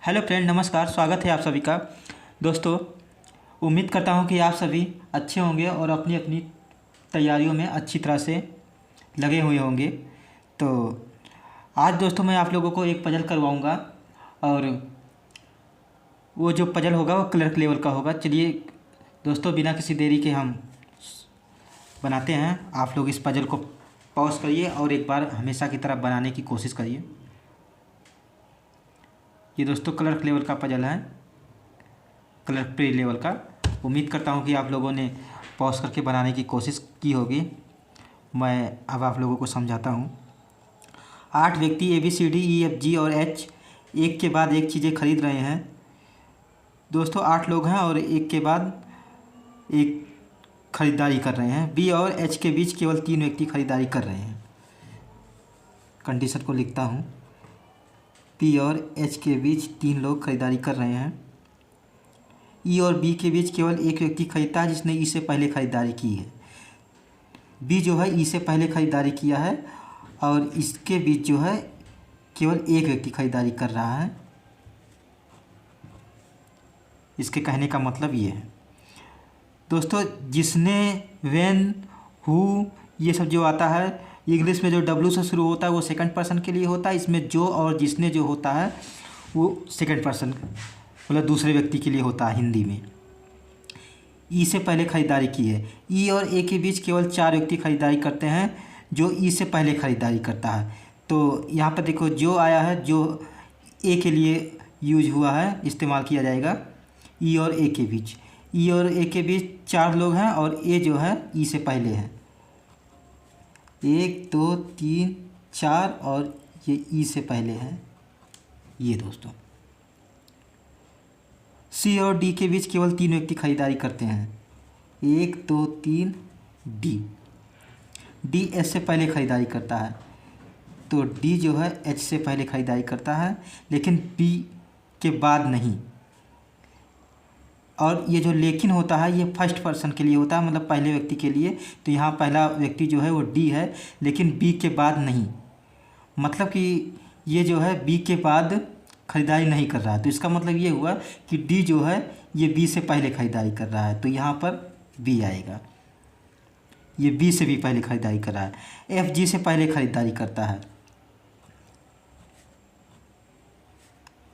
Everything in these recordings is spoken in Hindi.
हेलो फ्रेंड, नमस्कार। स्वागत है आप सभी का। दोस्तों, उम्मीद करता हूं कि आप सभी अच्छे होंगे और अपनी अपनी तैयारियों में अच्छी तरह से लगे हुए होंगे। तो आज दोस्तों मैं आप लोगों को एक पजल करवाऊंगा और वो जो पजल होगा वो क्लर्क लेवल का होगा। चलिए दोस्तों, बिना किसी देरी के हम बनाते हैं। आप लोग इस पजल को पॉज करिए और एक बार हमेशा की तरह बनाने की कोशिश करिए। ये दोस्तों क्लर्क लेवल का पजल है, क्लर्क प्री लेवल का। उम्मीद करता हूँ कि आप लोगों ने पॉज करके बनाने की कोशिश की होगी। मैं अब आप लोगों को समझाता हूँ। 8 व्यक्ति ABCDEFG और H एक के बाद एक चीज़ें खरीद रहे हैं। दोस्तों 8 लोग हैं और एक के बाद एक खरीदारी कर रहे हैं। B और H के बीच केवल 3 व्यक्ति खरीदारी कर रहे हैं। कंडीशन को लिखता हूँ। P और H के बीच 3 लोग खरीदारी कर रहे हैं। E और B के बीच केवल एक व्यक्ति खरीदता है जिसने E से पहले खरीदारी की है। B जो है E से पहले खरीदारी किया है और इसके बीच जो है केवल एक व्यक्ति खरीदारी कर रहा है। इसके कहने का मतलब ये है दोस्तों, जिसने, व्हेन, हु, ये सब जो आता है इंग्लिश में, जो W से शुरू होता है वो सेकंड पर्सन के लिए होता है। इसमें जो और जिसने जो होता है वो सेकंड पर्सन मतलब दूसरे व्यक्ति के लिए होता है हिंदी में। ई से पहले खरीदारी की है। ई और ए के बीच केवल 4 व्यक्ति खरीदारी करते हैं जो ई से पहले खरीदारी करता है। तो यहाँ पर देखो जो आया है, जो ए के लिए यूज हुआ है, इस्तेमाल किया जाएगा ई और ए के बीच। ई और ए के बीच 4 लोग हैं और ए जो है ई से पहले है। 1 2 3 4 और ये ई से पहले है ये दोस्तों। सी और डी के बीच केवल 3 व्यक्ति खरीदारी करते हैं। 1 2 3 डी। डी एच से पहले खरीदारी करता है तो डी जो है एच से पहले खरीदारी करता है, लेकिन बी के बाद नहीं। और ये जो लेकिन होता है ये फर्स्ट पर्सन के लिए होता है, मतलब पहले व्यक्ति के लिए। तो यहाँ पहला व्यक्ति जो है वो डी है, लेकिन बी के बाद नहीं। मतलब कि ये जो है बी के बाद खरीदारी नहीं कर रहा है। तो इसका मतलब ये हुआ कि डी जो है ये बी से पहले खरीदारी कर रहा है, तो यहाँ पर बी आएगा। ये बी से भी पहले खरीदारी कर रहा है। एफ जी से पहले खरीदारी करता है।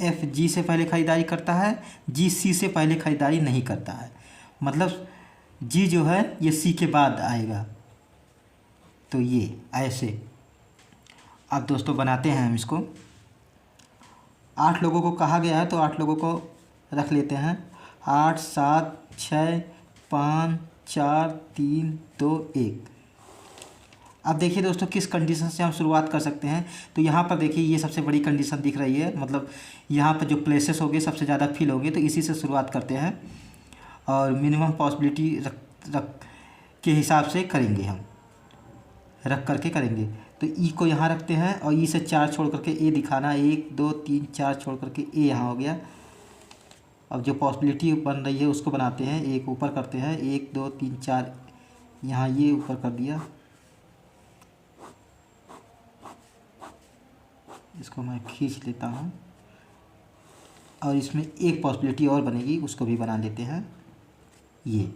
एफ जी से पहले खरीदारी करता है, जी सी से पहले खरीदारी नहीं करता है। मतलब जी जो है ये सी के बाद आएगा। तो ये ऐसे। अब दोस्तों बनाते हैं हम इसको। 8 लोगों को कहा गया है तो 8 लोगों को रख लेते हैं। 8 7 6 5 4 3 2 1। अब देखिए दोस्तों किस कंडीशन से हम शुरुआत कर सकते हैं। तो यहाँ पर देखिए ये सबसे बड़ी कंडीशन दिख रही है, मतलब यहाँ पर जो प्लेसेस होंगे सबसे ज़्यादा फिल होंगे, तो इसी से शुरुआत करते हैं और मिनिमम पॉसिबिलिटी रख के हिसाब से करेंगे। हम रख करके करेंगे। तो ई को यहाँ रखते हैं और ई से 4 छोड़ करके ए दिखाना। 1 2 3 4 छोड़ करके ए यहाँ हो गया। अब जो पॉसिबिलिटी बन रही है उसको बनाते हैं। एक ऊपर करते हैं, 1 2 3 4 यहाँ ये ऊपर कर दिया। इसको मैं खींच लेता हूँ और इसमें एक पॉसिबिलिटी और बनेगी, उसको भी बना लेते हैं ये।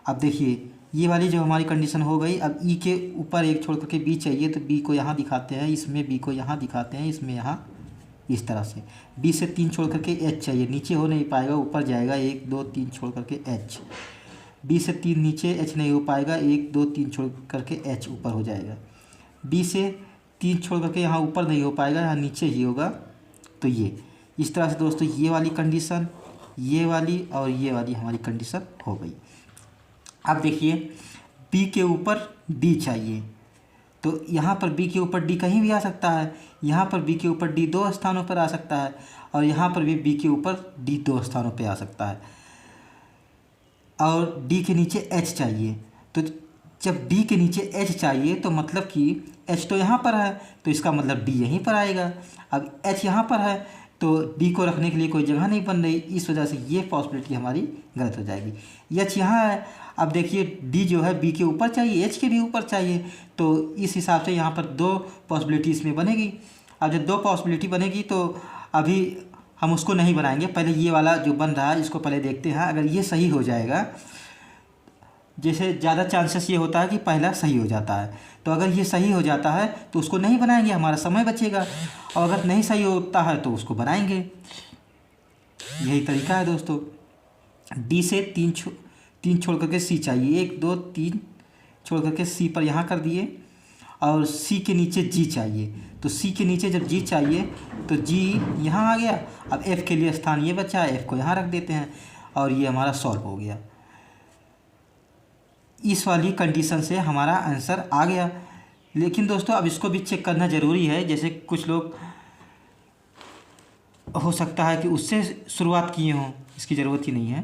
अब देखिए ये वाली जो हमारी कंडीशन हो गई। अब ई के ऊपर एक छोड़ करके बी चाहिए, तो बी को यहाँ दिखाते हैं, इसमें बी को यहाँ दिखाते हैं, इसमें यहाँ इस तरह से। बी से 3 छोड़ करके एच चाहिए, नीचे हो नहीं पाएगा, ऊपर जाएगा। 1 2 3 छोड़ करके एच। बी से 3 नीचे, एच नहीं हो पाएगा। 1 2 3 छोड़ करके एच ऊपर हो जाएगा। बी से 3 छोड़ करके यहाँ ऊपर नहीं हो पाएगा, यहाँ नीचे ही होगा। तो ये इस तरह से दोस्तों ये वाली कंडीशन, ये वाली और ये वाली हमारी कंडीशन हो गई। अब देखिए बी के ऊपर डी चाहिए, तो यहाँ पर बी के ऊपर डी कहीं भी आ सकता है। यहाँ पर बी के ऊपर डी 2 स्थानों पर आ सकता है और यहाँ पर भी बी के ऊपर डी 2 स्थानों पर आ सकता है। और डी के नीचे एच चाहिए, तो जब डी के नीचे एच चाहिए तो मतलब कि एच तो यहाँ पर है, तो इसका मतलब डी यहीं पर आएगा। अब एच यहाँ पर है तो डी को रखने के लिए कोई जगह नहीं बन रही, इस वजह से ये पॉसिबिलिटी हमारी गलत हो जाएगी। एच यहाँ है। अब देखिए डी जो है बी के ऊपर चाहिए, एच के भी ऊपर चाहिए, तो इस हिसाब से यहाँ पर 2 पॉसिबिलिटी इसमें बनेगी। अब जब 2 पॉसिबिलिटी बनेगी तो अभी हम उसको नहीं बनाएंगे। पहले ये वाला जो बन रहा है इसको पहले देखते हैं। अगर ये सही हो जाएगा, जैसे ज़्यादा चांसेस ये होता है कि पहला सही हो जाता है, तो अगर ये सही हो जाता है तो उसको नहीं बनाएंगे, हमारा समय बचेगा। और अगर नहीं सही होता है तो उसको बनाएंगे। यही तरीका है दोस्तों। डी से तीन छोड़ करके सी चाहिए, 1 2 3 छोड़ करके सी पर यहाँ कर दिए, और सी के नीचे जी चाहिए। तो सी के नीचे जब जी चाहिए तो जी यहाँ आ गया। अब एफ़ के लिए स्थान ये बचा है, एफ़ को यहाँ रख देते हैं और ये हमारा सॉल्व हो गया। इस वाली कंडीशन से हमारा आंसर आ गया। लेकिन दोस्तों अब इसको भी चेक करना ज़रूरी है। जैसे कुछ लोग हो सकता है कि उससे शुरुआत किए हों, इसकी ज़रूरत ही नहीं है।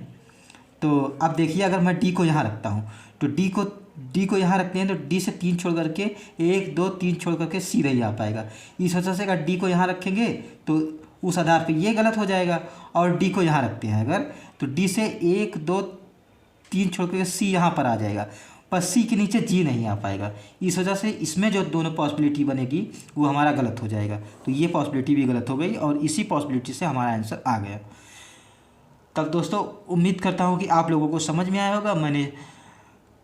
तो अब देखिए, अगर मैं डी को यहाँ रखता हूँ तो डी को यहाँ रखते हैं तो डी से 3 छोड़ करके 1 2 3 छोड़ करके सीधा ही आ पाएगा। इस वजह से अगर डी को यहाँ रखेंगे तो उस आधार पे ये गलत हो जाएगा। और डी को यहाँ रखते हैं अगर, तो डी से 1 2 3 छोड़ करके सी यहाँ पर आ जाएगा, पर सी के नीचे जी नहीं आ पाएगा। इस वजह से इसमें जो दोनों पॉसिबिलिटी बनेगी वो हमारा गलत हो जाएगा। तो ये पॉसिबिलिटी भी गलत हो गई और इसी पॉसिबिलिटी से हमारा आंसर आ गया। तब दोस्तों उम्मीद करता हूँ कि आप लोगों को समझ में आया होगा। मैंने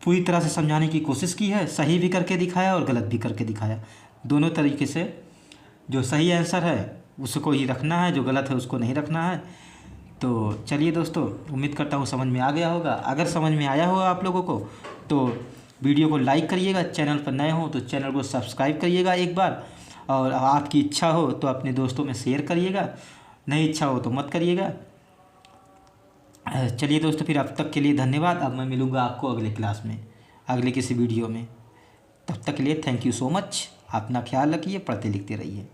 पूरी तरह से समझाने की कोशिश की है, सही भी करके दिखाया और गलत भी करके दिखाया। दोनों तरीके से जो सही आंसर है उसको ही रखना है, जो गलत है उसको नहीं रखना है। तो चलिए दोस्तों, उम्मीद करता हूँ समझ में आ गया होगा। अगर समझ में आया होगा आप लोगों को तो वीडियो को लाइक करिएगा, चैनल पर नए हो तो चैनल को सब्सक्राइब करिएगा एक बार, और आपकी इच्छा हो तो अपने दोस्तों में शेयर करिएगा, नहीं इच्छा हो तो मत करिएगा। चलिए दोस्तों, फिर अब तक के लिए धन्यवाद। अब मैं मिलूँगा आपको अगले क्लास में, अगले किसी वीडियो में। तब तक के लिए थैंक यू सो मच। अपना ख्याल रखिए, पढ़ते लिखते रहिए।